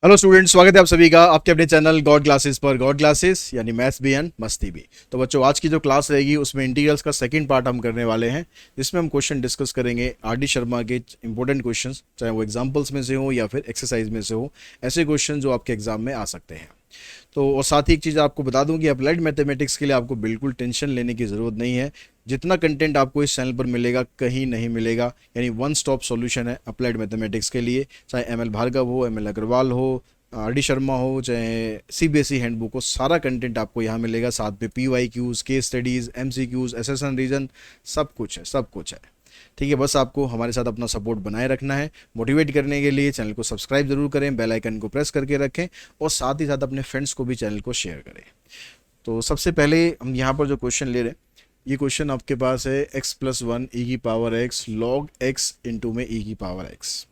Hello students, स्वागत है आप सभी का आपके अपने चैनल गॉड क्लासेस पर। गॉड क्लासेस यानी मैथ्स भी एंड मस्ती भी। तो बच्चों, आज की जो क्लास रहेगी उसमें इंटीग्रल्स का सेकंड पार्ट हम करने वाले हैं, जिसमें हम क्वेश्चन डिस्कस करेंगे आर डी शर्मा के इंपॉर्टेंट क्वेश्चंस, चाहे वो एग्जांपल्स में से हो या फिर एक्सरसाइज में से हो, ऐसे क्वेश्चन जो आपके एग्जाम में आ सकते हैं। तो और साथ ही एक चीज़ आपको बता दूं कि अप्लाइड मैथमेटिक्स के लिए आपको बिल्कुल टेंशन लेने की ज़रूरत नहीं है। जितना कंटेंट आपको इस चैनल पर मिलेगा कहीं नहीं मिलेगा, यानी वन स्टॉप सॉल्यूशन है अप्लाइड मैथमेटिक्स के लिए। चाहे एम एल भार्गव हो, एम एल अग्रवाल हो, आर डी शर्मा हो, चाहे C B S E handbook हो, सारा कंटेंट आपको यहाँ मिलेगा। साथ में P Y Qs, case studies, M C Qs, assertion reason, सब कुछ है, सब कुछ है। ठीक है, बस आपको हमारे साथ अपना सपोर्ट बनाए रखना है। मोटिवेट करने के लिए चैनल को सब्सक्राइब जरूर करें, बेल आइकन को प्रेस करके रखें और साथ ही साथ अपने फ्रेंड्स को भी चैनल को शेयर करें। तो सबसे पहले हम यहाँ पर जो क्वेश्चन ले रहे हैं, ये क्वेश्चन आपके पास है x प्लस वन ई की power x log x into में e की पावर x।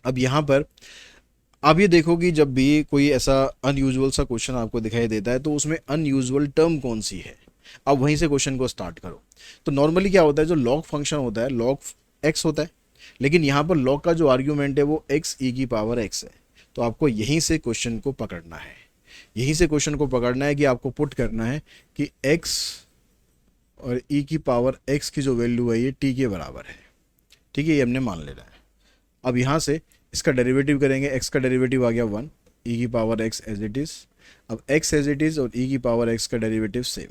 अब यहाँ पर आप ये देखो कि जब भी कोई ऐसा अनयूजुअल सा क्वेश्चन आपको दिखाई देता है तो उसमें अनयूजुअल टर्म कौन सी है, अब वहीं से क्वेश्चन को स्टार्ट करो। तो नॉर्मली क्या होता है, जो लॉग फंक्शन होता है लॉग एक्स होता है, लेकिन यहाँ पर लॉग का जो आर्ग्यूमेंट है वो एक्स ई की पावर एक्स है। तो आपको यहीं से क्वेश्चन को पकड़ना है, यहीं से क्वेश्चन को पकड़ना है कि आपको पुट करना है कि एक्स और ई की पावर एक्स की जो वैल्यू है ये टी के बराबर है। ठीक है, ये हमने मान लेना है। अब यहाँ से इसका डेरिवेटिव करेंगे, एक्स का डेरिवेटिव आ गया वन, ई की power x as it is. अब एक्स एज इट इज़ और ई की पावर एक्स का derivative same,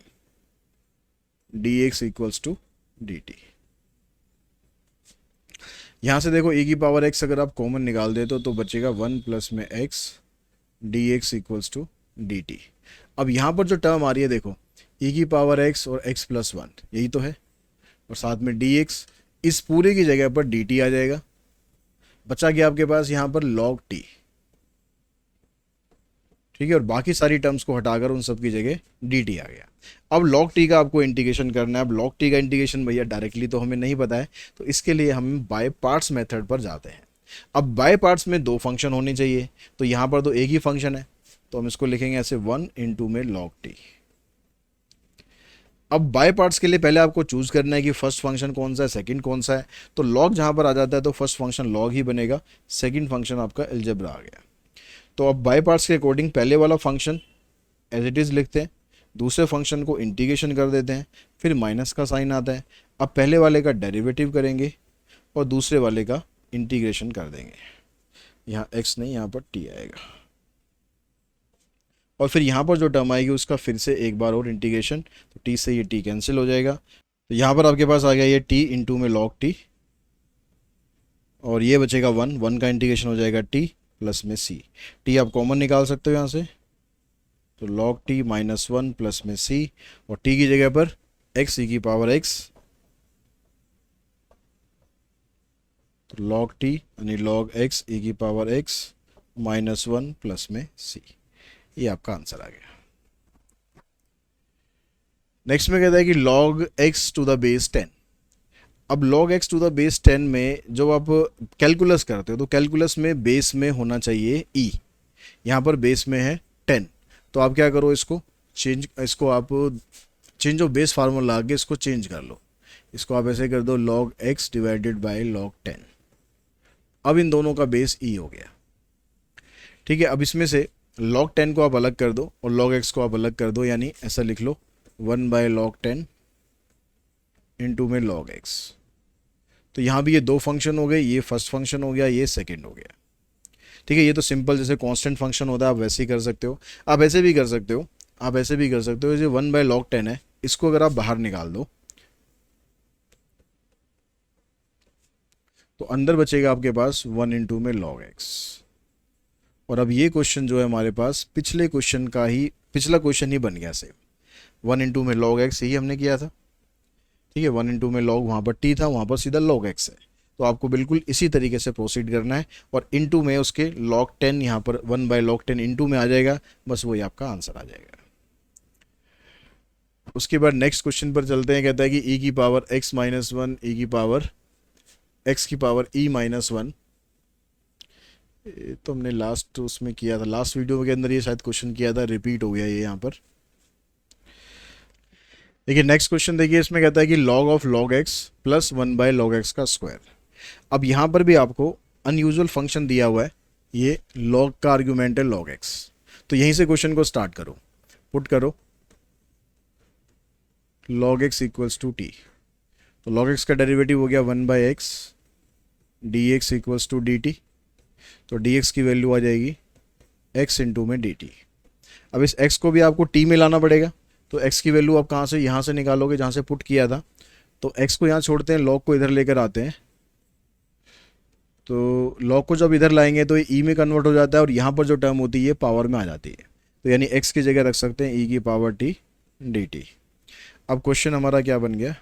d x equals to D t. यहाँ से देखो e की पावर x अगर आप कॉमन निकाल देते तो बचेगा वन प्लस में x d x equals to D t. अब यहाँ पर जो टर्म आ रही है देखो, e की पावर x और x प्लस वन, यही तो है, और साथ में dx, इस पूरे की जगह पर dt आ जाएगा। बचा गया आपके पास यहाँ पर log t। ठीक है, और बाकी सारी टर्म्स को हटाकर उन सब की जगह dt आ गया। अब log t का आपको इंटीग्रेशन करना है। अब log t का इंटीग्रेशन भैया डायरेक्टली तो हमें नहीं पता है, तो इसके लिए हम बाय पार्ट्स मेथड पर जाते हैं। अब बाय पार्ट्स में दो फंक्शन होने चाहिए, तो यहाँ पर तो एक ही फंक्शन है, तो हम इसको लिखेंगे ऐसे वन इंटू में log t। अब बाय पार्ट्स के लिए पहले आपको चूज करना है कि फर्स्ट फंक्शन कौन सा है, सेकंड कौन सा है। तो log जहाँ पर आ जाता है तो फर्स्ट फंक्शन log ही बनेगा, सेकंड फंक्शन आपका अलजेब्रा आ गया। तो अब बाय पार्ट्स के अकॉर्डिंग पहले वाला फंक्शन एज इट इज़ लिखते हैं, दूसरे फंक्शन को इंटीग्रेशन कर देते हैं, फिर माइनस का साइन आता है। अब पहले वाले का डेरिवेटिव करेंगे और दूसरे वाले का इंटीग्रेशन कर देंगे। यहाँ x नहीं, यहाँ पर t आएगा, और फिर यहाँ पर जो टर्म आएगी उसका फिर से एक बार और इंटीग्रेशन, तो t से ये t कैंसिल हो जाएगा। तो यहाँ पर आपके पास आ गया ये t इंटू में log t, और ये बचेगा वन, वन का इंटीग्रेशन हो जाएगा t प्लस में c। t आप कॉमन निकाल सकते हो यहाँ से, तो log t minus one plus में c, और t की जगह पर x e की पावर x, तो log t यानी log x e की power x minus one plus में c। ये आपका आंसर आ गया। नेक्स्ट में कहता है कि log x to the base 10। अब log x to the base 10 में जो आप कैलकुलस करते हो तो कैलकुलस में बेस में होना चाहिए e, यहाँ पर बेस में है 10। तो आप क्या करो, इसको चेंज, इसको आप चेंज ऑफ बेस फार्मूला आगे इसको चेंज कर लो। इसको आप ऐसे कर दो log x divided bye log 10। अब इन दोनों का बेस e हो गया। ठीक है, अब इसमें से log 10 को आप अलग कर दो और log x को आप अलग कर दो, यानी ऐसा लिख लो वन बाय log 10 इंटू में log x। तो यहाँ भी ये दो फंक्शन हो गए, ये फर्स्ट फंक्शन हो गया, ये सेकेंड हो गया। ठीक है, ये तो सिंपल जैसे कांस्टेंट फंक्शन होता है आप वैसे ही कर सकते हो। आप ऐसे भी कर सकते हो, आप ऐसे भी कर सकते हो, ये वन बाय log 10 है, इसको अगर आप बाहर निकाल दो तो अंदर बचेगा आपके पास वन इंटू में log x। और अब ये क्वेश्चन जो है हमारे पास पिछले क्वेश्चन का ही, पिछला क्वेश्चन ही बन गया सेम। वन इंटू में log x यही हमने किया था। ठीक है, वन इंटू में log, वहाँ पर t था, वहाँ पर सीधा log x है। तो आपको बिल्कुल इसी तरीके से प्रोसीड करना है, और इंटू में उसके log 10 यहाँ पर वन बाय log 10 इंटू में आ जाएगा, बस वही आपका आंसर आ जाएगा। उसके बाद नेक्स्ट क्वेश्चन पर चलते हैं। कहता है कि e की power x minus one e की पावर x की पावर e माइनस वन। तो हमने लास्ट उसमें किया था, लास्ट वीडियो के अंदर ये शायद क्वेश्चन किया था, रिपीट हो गया ये यहाँ पर। देखिए नेक्स्ट क्वेश्चन देखिए, इसमें कहता है कि log of log x plus one by log x का स्क्वायर। अब यहाँ पर भी आपको अनयूजुअल फंक्शन दिया हुआ है, ये log का आर्ग्यूमेंट है log x। तो यहीं से क्वेश्चन को स्टार्ट करो, पुट करो log x equals to t. तो log x का डेरिवेटिव हो गया 1/x dx equals to dt। तो dx की वैल्यू आ जाएगी x इंटू में dt। अब इस x को भी आपको t में लाना पड़ेगा। तो x की वैल्यू आप कहाँ से, यहाँ से निकालोगे जहाँ से पुट किया था। तो x को यहाँ छोड़ते हैं, log को इधर लेकर आते हैं। तो log को जब इधर लाएंगे तो ये e में कन्वर्ट हो जाता है और यहाँ पर जो टर्म होती है ये पावर में आ जाती है। तो यानी x की जगह रख सकते हैं e की पावर t dt। अब क्वेश्चन हमारा क्या बन गया,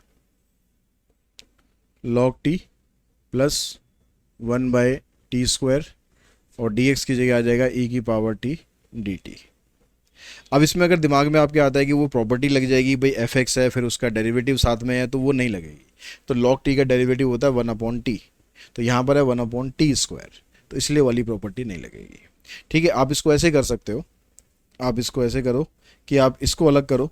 log t प्लस 1/t² और dx की जगह आ जाएगा e की पावर t dt। अब इसमें अगर दिमाग में आपके आता है कि वो प्रॉपर्टी लग जाएगी भाई fx है फिर उसका डेरिवेटिव साथ में है, तो वो नहीं लगेगी। तो log t का डेरिवेटिव होता है 1/t। तो यहाँ पर है 1/t², तो इसलिए वाली प्रॉपर्टी नहीं लगेगी। ठीक है, आप इसको ऐसे कर सकते हो, आप इसको ऐसे करो कि आप इसको अलग करो,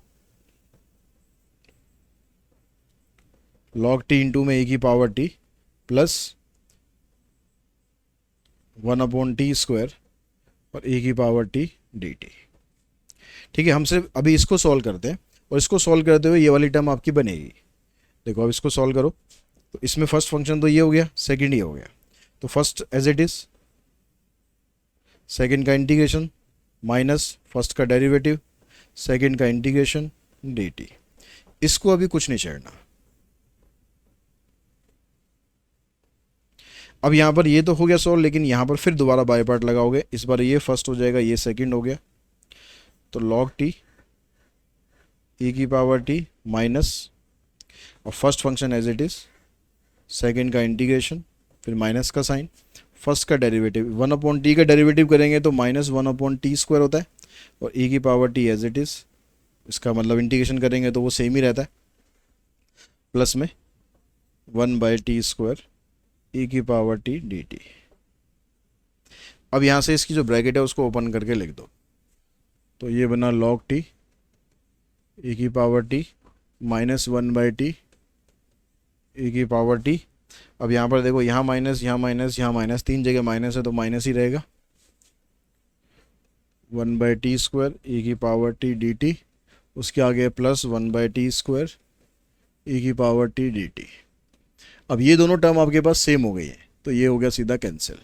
log t इंटू में e की पावर t प्लस 1/t² और e की पावर t dt। ठीक है, हम सिर्फ अभी इसको सॉल्व करते हैं और इसको सॉल्व करते हुए ये वाली टर्म आपकी बनेगी। देखो अब इसको सॉल्व करो, तो इसमें फर्स्ट फंक्शन तो ये हो गया, सेकंड ये हो गया। तो first as it is, second का इंटीग्रेशन माइनस फर्स्ट का डेरिवेटिव, सेकंड का इंटीग्रेशन dt। इसको अभी कुछ नहीं छेड़ना। अब यहाँ पर ये तो हो गया सॉल्व, लेकिन यहाँ पर फिर दोबारा बाय पार्ट लगाओगे। इस बार ये फर्स्ट हो जाएगा, ये सेकंड हो गया। तो log t e की पावर t माइनस और first function as it is, second का इंटीग्रेशन फिर माइनस का साइन, फर्स्ट का डेरिवेटिव 1/t का डेरिवेटिव करेंगे तो माइनस 1/t² होता है और e की power t as it is, इसका मतलब इंटीग्रेशन करेंगे तो वो सेम ही रहता है, प्लस में 1/t² e की पावर t dt। अब यहाँ से इसकी जो ब्रैकेट है उसको ओपन करके लिख दो। तो ये बना log t e की power t minus 1/t e की पावर t। अब यहाँ पर देखो, यहाँ माइनस, यहाँ माइनस, यहाँ माइनस, तीन जगह माइनस है तो माइनस ही रहेगा। 1/t² e की पावर t dt, उसके आगे प्लस 1/t² e की पावर t dt। अब ये दोनों टर्म आपके पास सेम हो गई है, तो ये हो गया सीधा कैंसिल।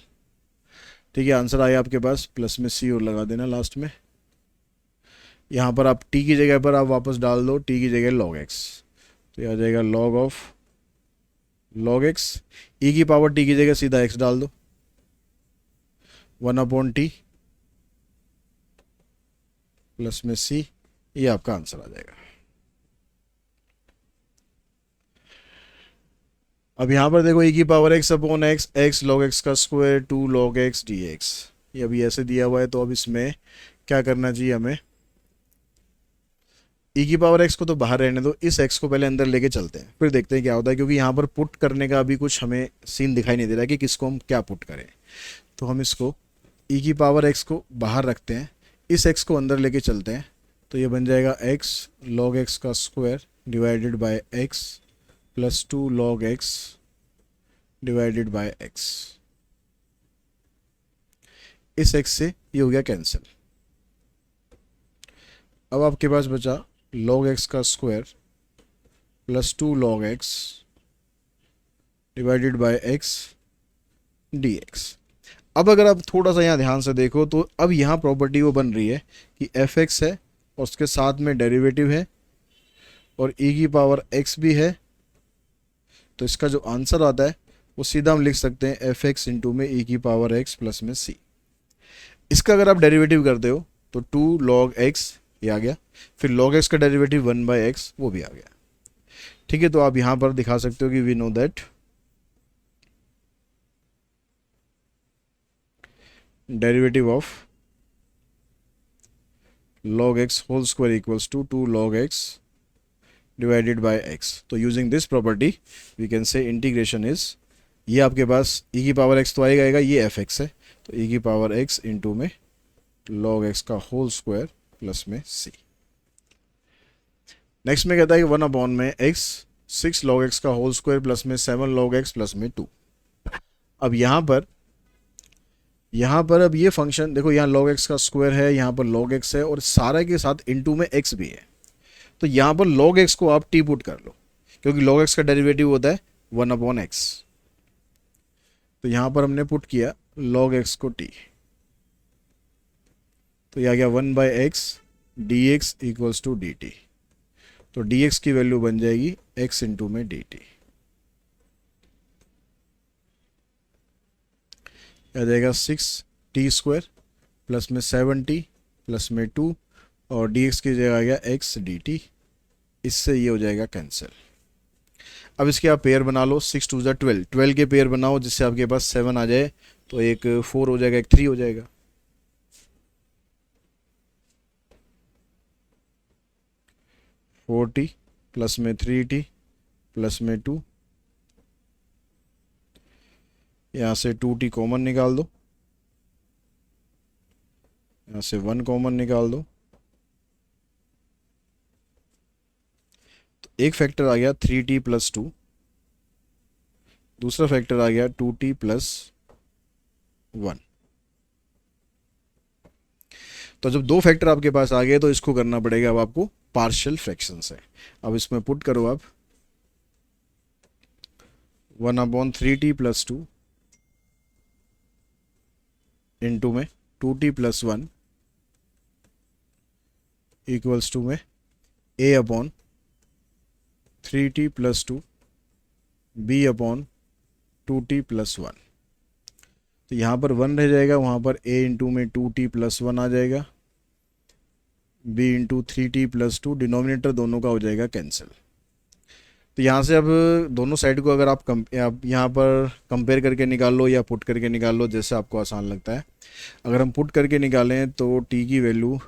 ठीक है, आंसर आया आपके पास, प्लस में c और लगा देना लास्ट में। यहाँ पर आप t की जगह पर आप वापस डाल दो, t की जगह log x, तो ये आ जाएगा log of log x, e की पावर t की जगह सीधा x डाल दो, 1/t प्लस में c, ये आपका आंसर आ जाएगा। अब यहाँ पर देखो e की power x/x, x log x का स्क्वायर 2 log x dx, ये अभी ऐसे दिया हुआ है। तो अब इसमें क्या करना चाहिए हमें, e की पावर x को तो बाहर रहने दो, इस x को पहले अंदर लेके चलते हैं, फिर देखते हैं क्या होता है, क्योंकि यहाँ पर पुट करने का अभी कुछ हमें सीन दिखाई नहीं दे रहा कि किसको हम क्या पुट करें। तो हम इसको e की पावर x को बाहर रखते हैं, इस x को अंदर लेके चलते हैं। तो ये बन जाएगा x log x का square divided by x plus 2 log x divided by x। इस x से ये हो गया कैंसिल। अब आपके पास बचा log x का square plus 2 log x divided by x dx। अब अगर आप थोड़ा सा यहाँ ध्यान से देखो तो अब यहाँ प्रॉपर्टी वो बन रही है कि fx है और उसके साथ में डेरिवेटिव है और e की पावर x भी है। तो इसका जो आंसर आता है वो सीधा हम लिख सकते हैं fx इंटू में e की पावर x प्लस में c। इसका अगर आप डेरिवेटिव करते हो तो 2 log x ये आ गया, फिर log x का डेरिवेटिव 1/x वो भी आ गया। ठीक है, तो आप यहाँ पर दिखा सकते हो कि we know that derivative of log x whole square equals to 2 log x divided by x। तो using this property we can say integration is, ये आपके पास e की पावर x तो आएगा, ये fx है, तो e की पावर x इंटू में log x का होल स्क्वायर प्लस में c। नेक्स्ट में कहता है कि 1 में x 6 log x का होल स्क्वायर प्लस में 7 log x प्लस में 2। अब यहाँ पर यहाँ पर अब ये फंक्शन देखो, यहाँ log x का स्क्वायर है, यहाँ पर log x है और सारे के साथ इनटू में x भी है। तो यहाँ पर log x को आप t पुट कर लो, क्योंकि log x का डेरिवेटिव होता है 1/x। तो यहाँ पर हमने पुट किया log x को t, तो यह आ गया 1/x dx equals to dt। तो dx की वैल्यू बन जाएगी x इंटू में dt, आ जाएगा 6t² प्लस में 7t प्लस में 2 और dx की जगह आ गया x dt। इससे ये हो जाएगा कैंसिल। अब इसके आप पेयर बना लो, 6 2 ज़ा 12, 12 के पेयर बनाओ जिससे आपके पास 7 आ जाए, तो एक 4 हो जाएगा, एक 3 हो जाएगा। 4t प्लस में 3t प्लस में 2, यहाँ से 2t कॉमन निकाल दो, यहाँ से 1 कॉमन निकाल दो, तो एक फैक्टर आ गया 3t प्लस 2, दूसरा फैक्टर आ गया 2t प्लस 1। तो जब दो फैक्टर आपके पास आ गए तो इसको करना पड़ेगा अब आपको पार्शियल फ्रैक्शन से। अब इसमें पुट करो आप 1/3t प्लस 2 इंटू में 2t प्लस 1 इक्वल्स टू में a/3t प्लस 2 b/2t प्लस 1। तो यहाँ पर 1 रह जाएगा, वहाँ पर a इंटू में 2t प्लस 1 आ जाएगा, b into 3t plus 2, denominator दोनों का हो जाएगा कैंसिल। तो यहाँ से अब दोनों साइड को अगर आप यहाँ पर कंपेयर करके निकाल लो या पुट करके निकाल लो, जैसे आपको आसान लगता है। अगर हम पुट करके निकालें तो t की वैल्यू,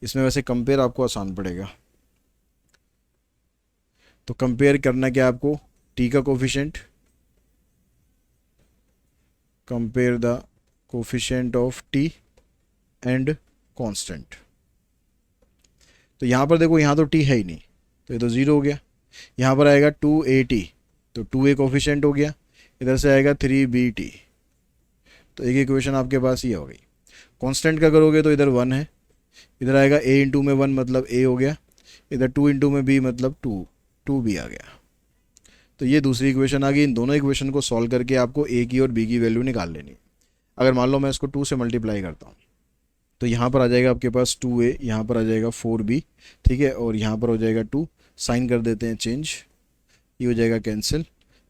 इसमें वैसे कंपेयर आपको आसान पड़ेगा, तो कंपेयर करना क्या आपको, t का coefficient, compare the coefficient of t and constant. तो यहाँ पर देखो, यहाँ तो t है ही नहीं, तो ये तो 0 हो गया। यहाँ पर आएगा 2at, तो 2a कोफिशिएंट हो गया, इधर से आएगा 3bt, तो एक इक्वेशन आपके पास ये हो गई। कांस्टेंट का करोगे तो इधर 1 है, इधर आएगा a इंटू में 1 मतलब a हो गया, इधर 2 इंटू में b मतलब 2b आ गया। तो ये दूसरी इक्वेशन आ गई। इन दोनों इक्वेशन को सॉल्व करके आपको a की और b की वैल्यू निकाल लेनी है। अगर मान लो मैं इसको 2 से मल्टीप्लाई करता हूँ, तो यहाँ पर आ जाएगा आपके पास 2a, यहाँ पर आ जाएगा 4b, ठीक है, और यहाँ पर हो जाएगा 2, साइन कर देते हैं चेंज, ये हो जाएगा कैंसिल,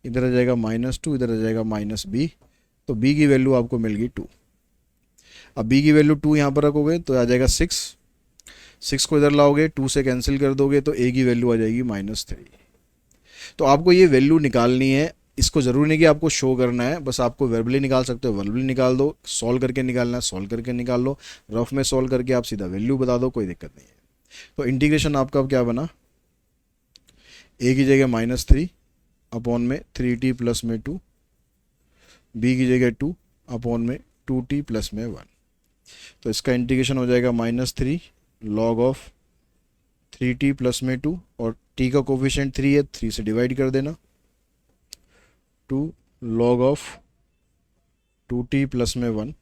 इधर आ जाएगा -2, इधर आ जाएगा -b, तो b की वैल्यू आपको मिल गई 2। अब b की वैल्यू 2 यहाँ पर रखोगे तो आ जाएगा 6 को इधर लाओगे, 2 से कैंसिल कर दोगे तो a की वैल्यू आ जाएगी -3। तो आपको ये वैल्यू निकालनी है, इसको ज़रूरी नहीं कि आपको शो करना है, बस आपको वर्बली निकाल सकते हो, वर्बली निकाल दो, सॉल्व करके निकालना है सॉल्व करके निकाल लो, रफ में सॉल्व करके आप सीधा वैल्यू बता दो, कोई दिक्कत नहीं है। तो इंटीग्रेशन आपका अब क्या बना, a की जगह -3 अपॉन में 3t प्लस में 2, b की जगह 2 अपॉन में 2t प्लस में 1। तो इसका इंटीग्रेशन हो जाएगा -3 log ऑफ 3t प्लस में 2, और t का कोफिशिएंट 3 है, 3 से डिवाइड कर देना, 2 log ऑफ 2t प्लस में 1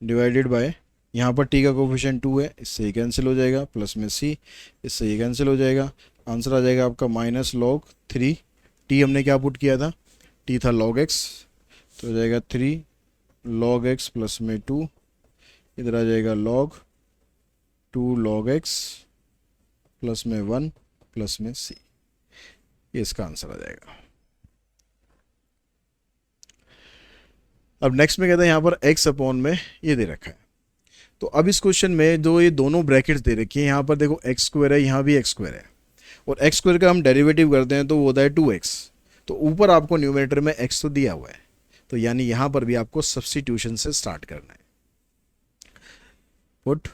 डिवाइडेड बाय, यहाँ पर t का कोफिशिएंट 2 है, इससे ये कैंसिल हो जाएगा, प्लस में c, इससे ये कैंसिल हो जाएगा। आंसर आ जाएगा आपका -log 3, t हमने क्या पुट किया था, t था log x, तो हो जाएगा 3 log x प्लस में 2, इधर आ जाएगा log 2 log x प्लस में 1 प्लस में c, ये इसका आंसर आ जाएगा। अब नेक्स्ट में कहते हैं यहाँ पर x अपॉन में ये दे रखा है, तो अब इस क्वेश्चन में जो ये दोनों ब्रैकेट्स दे रखी हैं, यहाँ पर देखो x² है, यहाँ भी x² है, और x² का हम डेरिवेटिव करते हैं तो वो होता है 2x, तो ऊपर आपको न्यूमरेटर में x तो दिया हुआ है, तो यानी यहाँ पर भी आपको सब्स्टिट्यूशन से स्टार्ट करना है। Put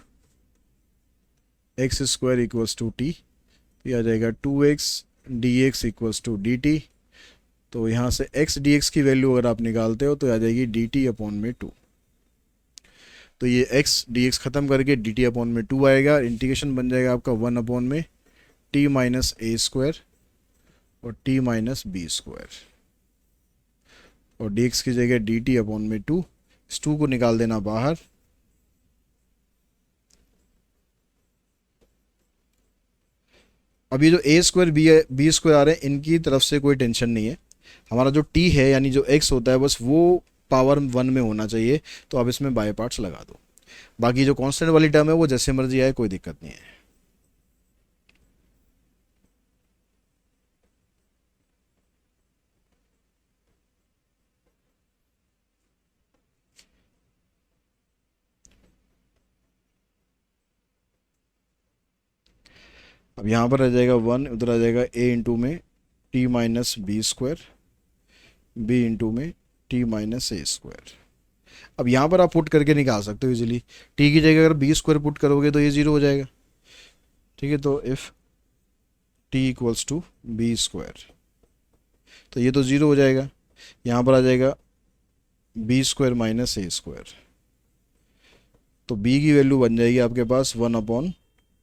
x² equals to t, ये आ जाएगा 2x dx equals to dt, तो यहाँ से x dx की वैल्यू अगर आप निकालते हो तो आ जाएगी dt अपॉन में 2, तो ये x dx ख़त्म करके dt अपॉन में 2 आएगा, इंटीग्रेशन बन जाएगा आपका 1 अपॉन में t माइनस a² और t माइनस b², और dx की जगह dt अपॉन में 2, इस 2 को निकाल देना बाहर। अब ये जो a स्क्वायर बी स्क्वायर आ रहे हैं, इनकी तरफ से कोई टेंशन नहीं है। हमारा जो t है यानी जो x होता है, बस वो पावर 1 में होना चाहिए। तो आप इसमें बाय पार्ट्स लगा दो। बाकी जो कांस्टेंट वाली टर्म है वो जैसे मर्जी आए, कोई दिक्कत नहीं है। अब यहाँ पर आ जाएगा 1, उधर आ जाएगा a इंटू में t minus B square, b into में t माइनस ए स्क्वायर। अब यहाँ पर आप पुट करके निकाल सकते हो इजीली। t की जगह अगर बी स्क्वायर पुट करोगे तो ये 0 हो जाएगा। ठीक है, तो if t equals to B square, तो ये तो 0 हो जाएगा। यहाँ पर आ जाएगा B square minus A square, तो b की वैल्यू बन जाएगी आपके पास 1 upon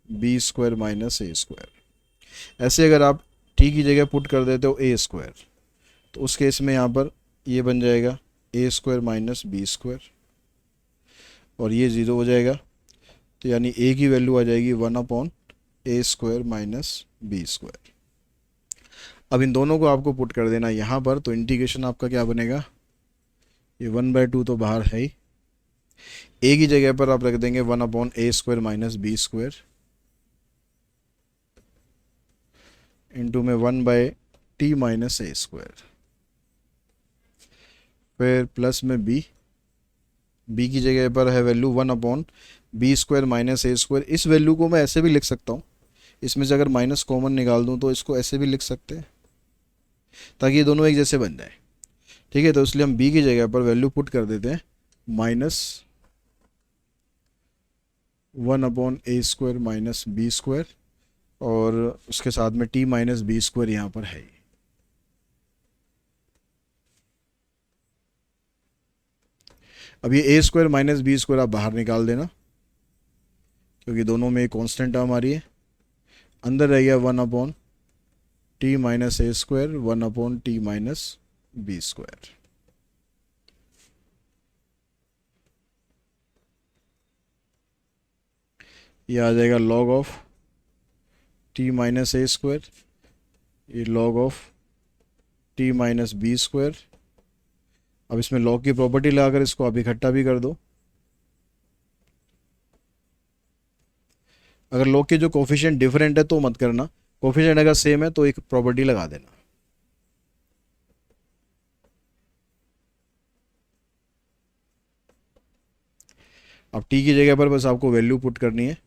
B square minus A square. ऐसे अगर आप t की जगह पुट कर देते हो ए स्क्वायर, तो उस केस में यहाँ पर ये बन जाएगा ए स्क्वायर माइनस बी स्क्वायर, और ये 0 हो जाएगा। तो यानी a की वैल्यू आ जाएगी 1 upon A square minus B square. अब इन दोनों को आपको पुट कर देना यहाँ पर, तो इंटीग्रेशन आपका क्या बनेगा, ये 1/2 तो बाहर है ही। a की जगह पर आप रख देंगे 1 upon A square minus B square into में 1/t माइनस ए स्क्वायर, फिर प्लस में b की जगह पर है value 1 upon B square minus A square. इस वैल्यू को मैं ऐसे भी लिख सकता हूँ, इसमें से अगर माइनस कॉमन निकाल दूँ तो इसको ऐसे भी लिख सकते हैं, ताकि ये दोनों एक जैसे बन जाए। ठीक है, तो इसलिए हम b की जगह पर वैल्यू पुट कर देते हैं minus 1 upon A square minus B square, और उसके साथ में t माइनस बी स्क्वायर यहाँ पर है। अब ये ए स्क्वायर माइनस बी स्क्वायर आप बाहर निकाल देना, क्योंकि दोनों में एक कांस्टेंट टर्म आ रही है। अंदर रह गया 1 upon T minus A square 1 upon T minus B square. ये आ जाएगा log of T minus A square, ये log of T minus B square. अब इसमें लॉग की प्रॉपर्टी लगाकर इसको आप इकट्ठा भी कर दो। अगर लॉग के जो कोफिशिएंट डिफरेंट है तो मत करना, कोफिशिएंट अगर सेम है तो एक प्रॉपर्टी लगा देना। अब t की जगह पर बस आपको वैल्यू पुट करनी है।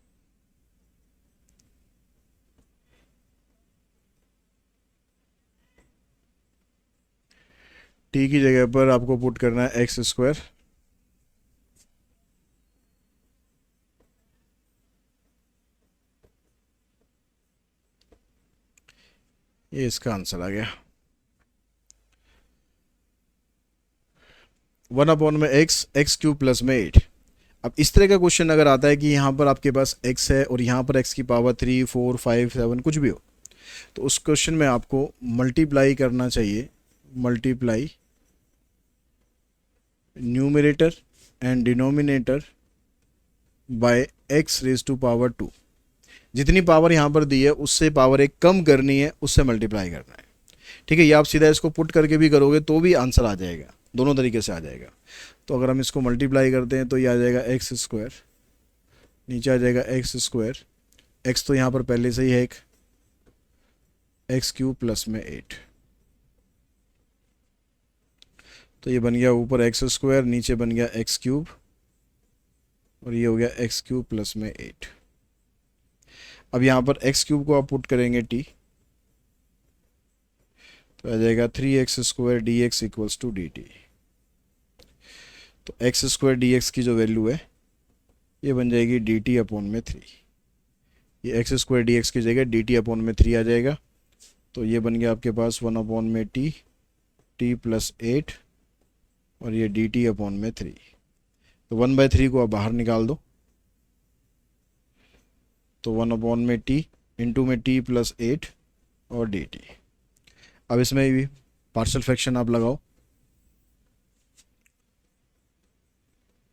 t की जगह पर आपको पुट करना है एक्स स्क्वायर, ये इसका आंसर आ गया। 1 अपॉन में एक्स क्यूब प्लस में 8। अब इस तरह का क्वेश्चन अगर आता है कि यहाँ पर आपके पास x है और यहाँ पर x की पावर 3, 4, 5, 7 कुछ भी हो, तो उस क्वेश्चन में आपको मल्टीप्लाई करना चाहिए, multiply numerator and denominator by x raise to power 2। जितनी पावर यहाँ पर दी है उससे पावर 1 कम करनी है, उससे मल्टीप्लाई करना है। ठीक है, ये आप सीधा इसको पुट करके भी करोगे तो भी आंसर आ जाएगा, दोनों तरीके से आ जाएगा। तो अगर हम इसको मल्टीप्लाई करते हैं तो ये आ जाएगा एक्स स्क्वायर, नीचे आ जाएगा एक्स स्क्वायर, एक्स तो यहाँ पर पहले से ही है एक, एक्स क्यूब प्लस में 8। तो ये बन गया ऊपर एक्स स्क्वायर, नीचे बन गया एक्स क्यूब, और ये हो गया एक्स क्यूब प्लस में 8। अब यहाँ पर एक्स क्यूब को आप पुट करेंगे t, तो आ जाएगा 3x square D x equals to D T. तो एक्स स्क्वायर डी एक्स की जो वैल्यू है ये बन जाएगी डी टी अपॉन में 3। ये एक्स स्क्वायर डी एक्स की जगह डी टी अपॉन में 3 आ जाएगा। तो ये बन गया आपके पास 1 अपॉन में टी प्लस 8, और ये डी टी अपॉन में 3। तो 1/3 को आप बाहर निकाल दो, तो 1 अपॉन में टी इंटू में टी प्लस 8 और डी टी। अब इसमें भी पार्शियल फ्रैक्शन आप लगाओ,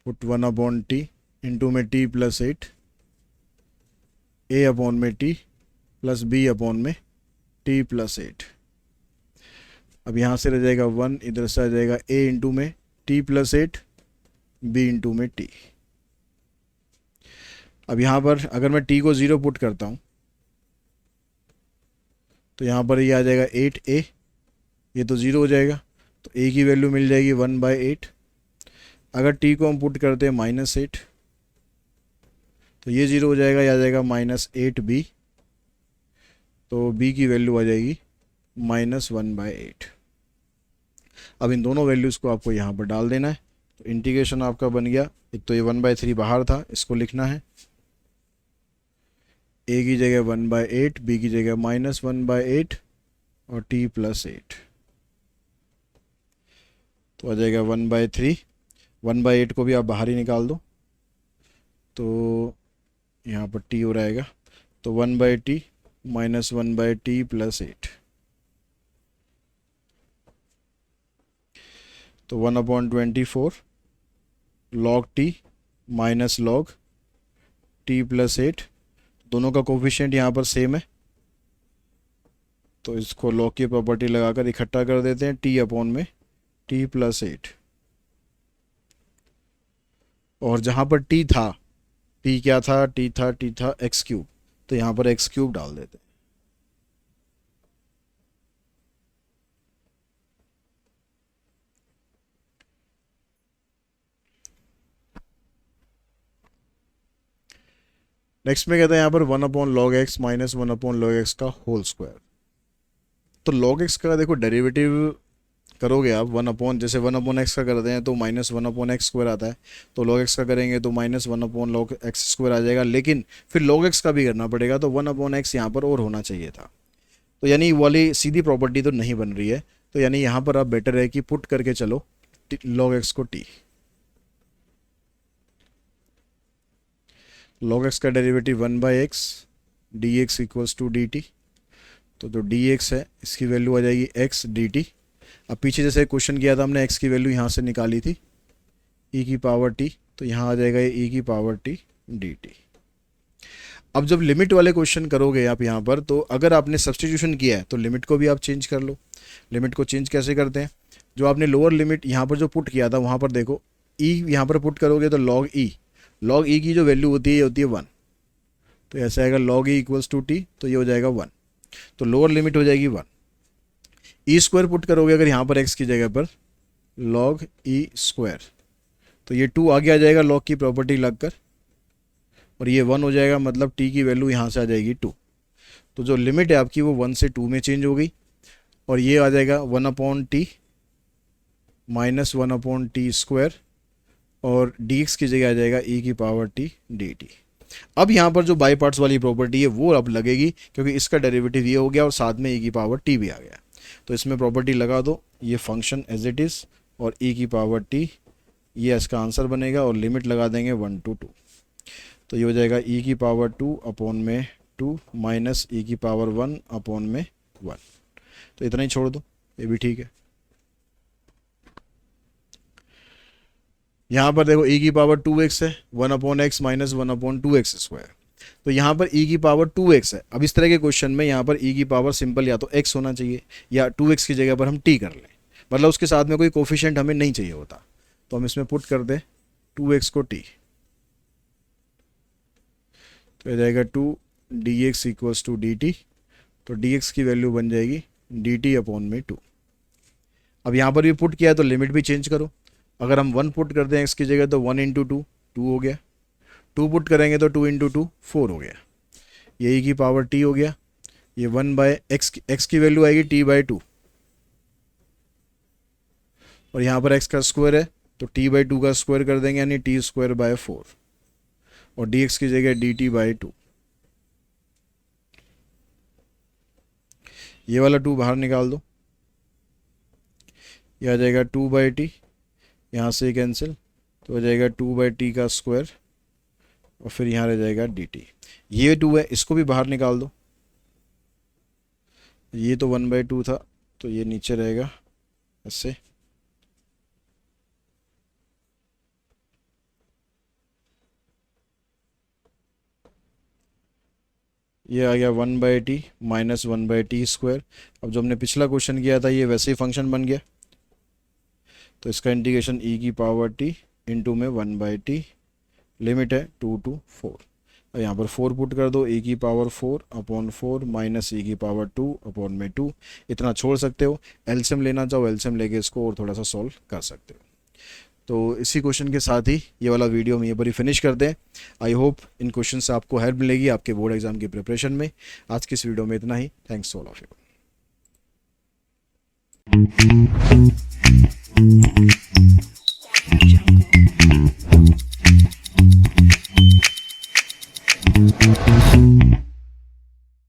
पुट 1/t इंटू में t प्लस 8 a अपॉन में t प्लस b अपॉन में t प्लस 8। अब यहाँ से रह जाएगा 1, इधर से आ जाएगा a इंटू में t प्लस 8 b इंटू में t। अब यहाँ पर अगर मैं t को 0 पुट करता हूँ तो यहाँ पर ये आ जाएगा 8a, ये तो 0 हो जाएगा, तो a की वैल्यू मिल जाएगी 1/8। अगर t को हम पुट करते हैं -8 तो ये 0 हो जाएगा, ये आ जाएगा -8b, तो b की वैल्यू आ जाएगी -1/8। अब इन दोनों वैल्यूज़ को आपको यहाँ पर डाल देना है, तो इंटीग्रेशन आपका बन गया। एक तो ये 1/3 बाहर था, इसको लिखना है, a की जगह 1/8, b की जगह -1/8 और t प्लस 8, तो आ जाएगा 1/3। 1/8 को भी आप बाहर ही निकाल दो, तो यहाँ पर t हो रहेगा, तो 1/t -1/t प्लस 8, तो 1/24 log t minus log t plus 8। दोनों का कोफिशिएंट यहाँ पर सेम है, तो इसको log की प्रॉपर्टी लगाकर इकट्ठा कर देते हैं, t अपॉन में t प्लस 8। और जहाँ पर t था, t क्या था, t था एक्स क्यूब, तो यहाँ पर एक्स क्यूब डाल देते हैं। नेक्स्ट में कहते हैं यहाँ पर 1/log x minus 1/log x का होल स्क्वायर। तो log x का देखो डेरिवेटिव करोगे आप जैसे 1/x का करते हैं तो -1/x स्क्वायर आता है, तो log x का करेंगे तो -1/log x स्क्वायर आ जाएगा, लेकिन फिर log x का भी करना पड़ेगा, तो 1/x यहाँ पर और होना चाहिए था। तो यानी वाली सीधी प्रॉपर्टी तो नहीं बन रही है, तो यानी यहाँ पर आप बेटर है कि पुट करके चलो log x को t। log x का derivative 1/x dx equals to dt, तो जो dx है इसकी वैल्यू आ जाएगी x dt। अब पीछे जैसे क्वेश्चन किया था हमने, x की वैल्यू यहाँ से निकाली थी e की पावर t, तो यहाँ आ जाएगा ये e की पावर t dt। अब जब लिमिट वाले क्वेश्चन करोगे आप यहाँ पर, तो अगर आपने सब्सटीट्यूशन किया है तो लिमिट को भी आप चेंज कर लो। लिमिट को चेंज कैसे करते हैं, जो आपने लोअर लिमिट यहाँ पर जो पुट किया था वहाँ पर देखो e यहाँ पर पुट करोगे तो log e की जो वैल्यू होती है ये होती है 1, तो ऐसा आएगा log e equals to t, तो ये हो जाएगा 1, तो लोअर लिमिट हो जाएगी 1। ई स्क्वायर पुट करोगे अगर यहाँ पर x की जगह पर log e स्क्वायर, तो ये 2 आगे आ जाएगा log की प्रॉपर्टी लगकर, और ये 1 हो जाएगा, मतलब t की वैल्यू यहाँ से आ जाएगी 2। तो जो लिमिट है आपकी वो 1 से 2 में चेंज हो गई, और ये आ जाएगा 1/t माइनस 1/t स्क्वायर, और dx की जगह आ जाएगा e की पावर t dt। अब यहाँ पर जो बाई पार्ट्स वाली प्रॉपर्टी है वो अब लगेगी, क्योंकि इसका डेरिवेटिव ये हो गया और साथ में e की पावर t भी आ गया, तो इसमें प्रॉपर्टी लगा दो, ये फंक्शन एज इट इज़ और e की पावर t, ये इसका आंसर बनेगा, और लिमिट लगा देंगे 1 to 2, तो ये हो जाएगा e की पावर 2 अपॉन में 2 माइनस e की पावर 1 अपॉन में 1, तो इतना ही छोड़ दो, ये भी ठीक है। यहाँ पर देखो e की पावर 2x है, 1/x माइनस 1/2x स्क्वायर, तो यहाँ पर e की पावर 2x है। अब इस तरह के क्वेश्चन में यहाँ पर e की पावर सिंपल या तो x होना चाहिए, या 2x की जगह पर हम t कर लें, मतलब उसके साथ में कोई कोफिशिएंट हमें नहीं चाहिए होता, तो हम इसमें पुट कर दें 2x को t, तो हो जाएगा 2 dx इक्वल्स टू dt, तो dx की वैल्यू बन जाएगी dt अपॉन में 2। अब यहाँ पर भी पुट किया है तो लिमिट भी चेंज करो, अगर हम 1 पुट करते हैं x की जगह तो 1 इंटू 2 2 हो गया, 2 पुट करेंगे तो 2 इंटू 2 4 हो गया, ये e की पावर t हो गया, ये 1/x की वैल्यू आएगी t/2, और यहाँ पर x का स्क्वायर है तो t/2 का स्क्वायर कर देंगे, यानी t²/4, और dx की जगह dt/2, ये वाला 2 बाहर निकाल दो, ये आ जाएगा 2/t, यहाँ से कैंसिल, तो हो जाएगा 2/t का स्क्वायर, और फिर यहाँ रह जाएगा dt। ये 2 है, इसको भी बाहर निकाल दो, ये तो 1/2 था, तो ये नीचे रहेगा ऐसे, ये आ गया 1/t माइनस 1/t²। अब जो हमने पिछला क्वेश्चन किया था ये वैसे ही फंक्शन बन गया, तो इसका इंटीग्रेशन e की पावर t इंटू में 1/t, लिमिट है 2 to 4। अब यहाँ पर 4 पुट कर दो, e की पावर 4/4 माइनस e की पावर 2/2। इतना छोड़ सकते हो, एलसीएम लेना चाहो एलसीएम लेके इसको और थोड़ा सा सॉल्व कर सकते हो। तो इसी क्वेश्चन के साथ ही ये वाला वीडियो हम ये पर ही फिनिश कर दें। आई होप इन क्वेश्चन से आपको हेल्प मिलेगी आपके बोर्ड एग्जाम की प्रिपरेशन में। आज की इस वीडियो में इतना ही। Thanks all of you.